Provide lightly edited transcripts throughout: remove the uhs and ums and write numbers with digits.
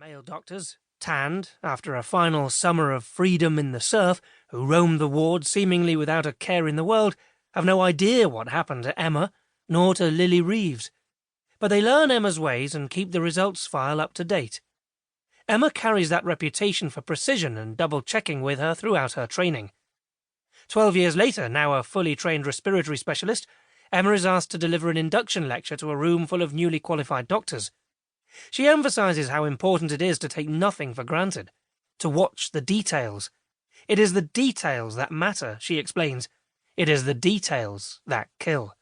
male doctors, tanned after a final summer of freedom in the surf, who roam the ward seemingly without a care in the world, have no idea what happened to Emma, nor to Lily Reeves. But they learn Emma's ways and keep the results file up to date. Emma carries that reputation for precision and double-checking with her throughout her training. 12 years later, now a fully trained respiratory specialist, Emma is asked to deliver an induction lecture to a room full of newly qualified doctors. She emphasises how important it is to take nothing for granted, to watch the details. It is the details that matter, she explains. It is the details that kill.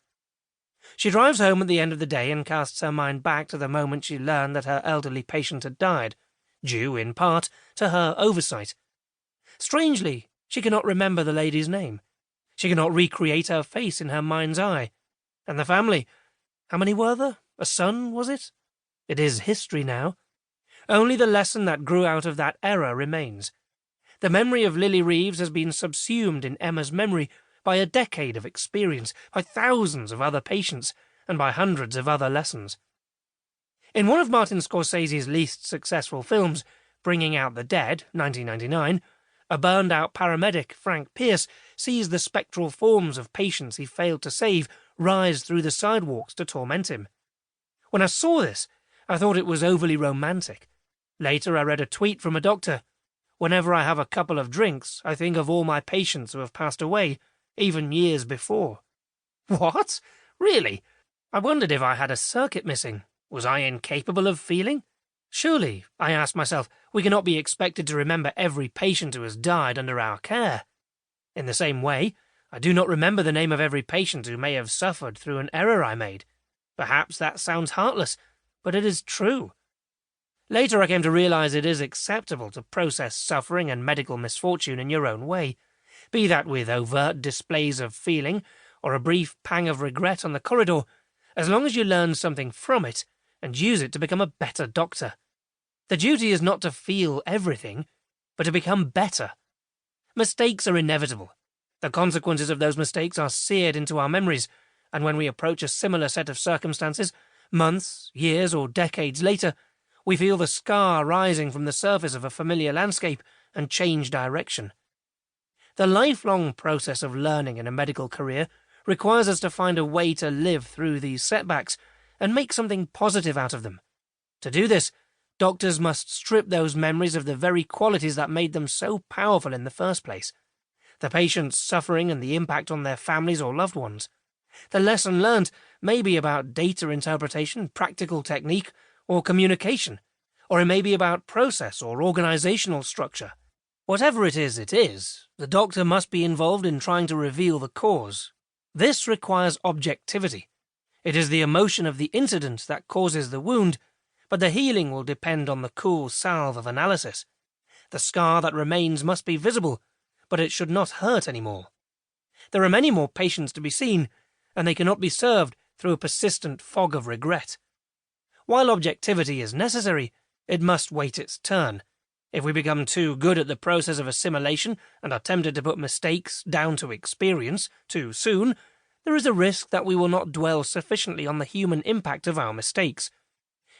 She drives home at the end of the day and casts her mind back to the moment she learned that her elderly patient had died, due, in part, to her oversight. Strangely, she cannot remember the lady's name. She cannot recreate her face in her mind's eye. And the family, how many were there? A son, was it? It is history now. Only the lesson that grew out of that error remains. The memory of Lily Reeves has been subsumed in Emma's memory by a decade of experience, by thousands of other patients, and by hundreds of other lessons. In one of Martin Scorsese's least successful films, Bringing Out the Dead, 1999, a burned-out paramedic, Frank Pierce, sees the spectral forms of patients he failed to save rise through the sidewalks to torment him. When I saw this, I thought it was overly romantic. Later I read a tweet from a doctor. Whenever I have a couple of drinks, I think of all my patients who have passed away, even years before. What? Really? I wondered if I had a circuit missing. Was I incapable of feeling? Surely, I asked myself, we cannot be expected to remember every patient who has died under our care. In the same way, I do not remember the name of every patient who may have suffered through an error I made. Perhaps that sounds heartless, but it is true. Later I came to realize it is acceptable to process suffering and medical misfortune in your own way, be that with overt displays of feeling or a brief pang of regret on the corridor, as long as you learn something from it and use it to become a better doctor. The duty is not to feel everything, but to become better. Mistakes are inevitable. The consequences of those mistakes are seared into our memories, and when we approach a similar set of circumstances, months, years, or decades later, we feel the scar rising from the surface of a familiar landscape and change direction. The lifelong process of learning in a medical career requires us to find a way to live through these setbacks and make something positive out of them. To do this, doctors must strip those memories of the very qualities that made them so powerful in the first place. The patient's suffering and the impact on their families or loved ones. The lesson learned may be about data interpretation, practical technique, or communication, or it may be about process or organizational structure. Whatever it is, the doctor must be involved in trying to reveal the cause. This requires objectivity. It is the emotion of the incident that causes the wound, but the healing will depend on the cool salve of analysis. The scar that remains must be visible, but it should not hurt anymore. There are many more patients to be seen, and they cannot be served through a persistent fog of regret. While objectivity is necessary, it must wait its turn. If we become too good at the process of assimilation and are tempted to put mistakes down to experience too soon, there is a risk that we will not dwell sufficiently on the human impact of our mistakes.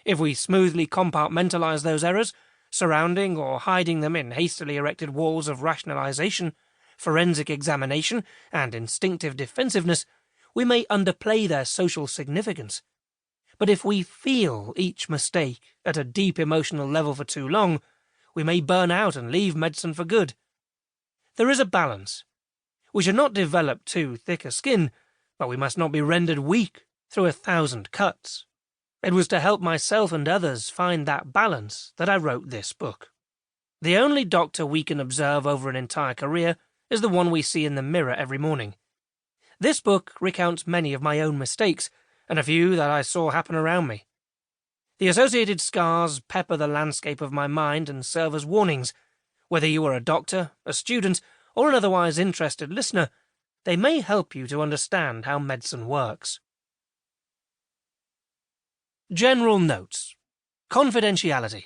If we smoothly compartmentalize those errors, surrounding or hiding them in hastily erected walls of rationalization, forensic examination, and instinctive defensiveness, we may underplay their social significance. But if we feel each mistake at a deep emotional level for too long, we may burn out and leave medicine for good. There is a balance. We should not develop too thick a skin, but we must not be rendered weak through 1,000 cuts. It was to help myself and others find that balance that I wrote this book. The only doctor we can observe over an entire career is the one we see in the mirror every morning. This book recounts many of my own mistakes, and a few that I saw happen around me. The associated scars pepper the landscape of my mind and serve as warnings. Whether you are a doctor, a student, or an otherwise interested listener, they may help you to understand how medicine works. General notes. Confidentiality.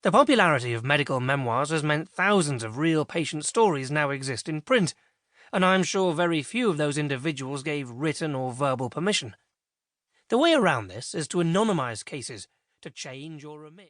The popularity of medical memoirs has meant thousands of real patient stories now exist in print, and I am sure very few of those individuals gave written or verbal permission. The way around this is to anonymize cases, to change or omit.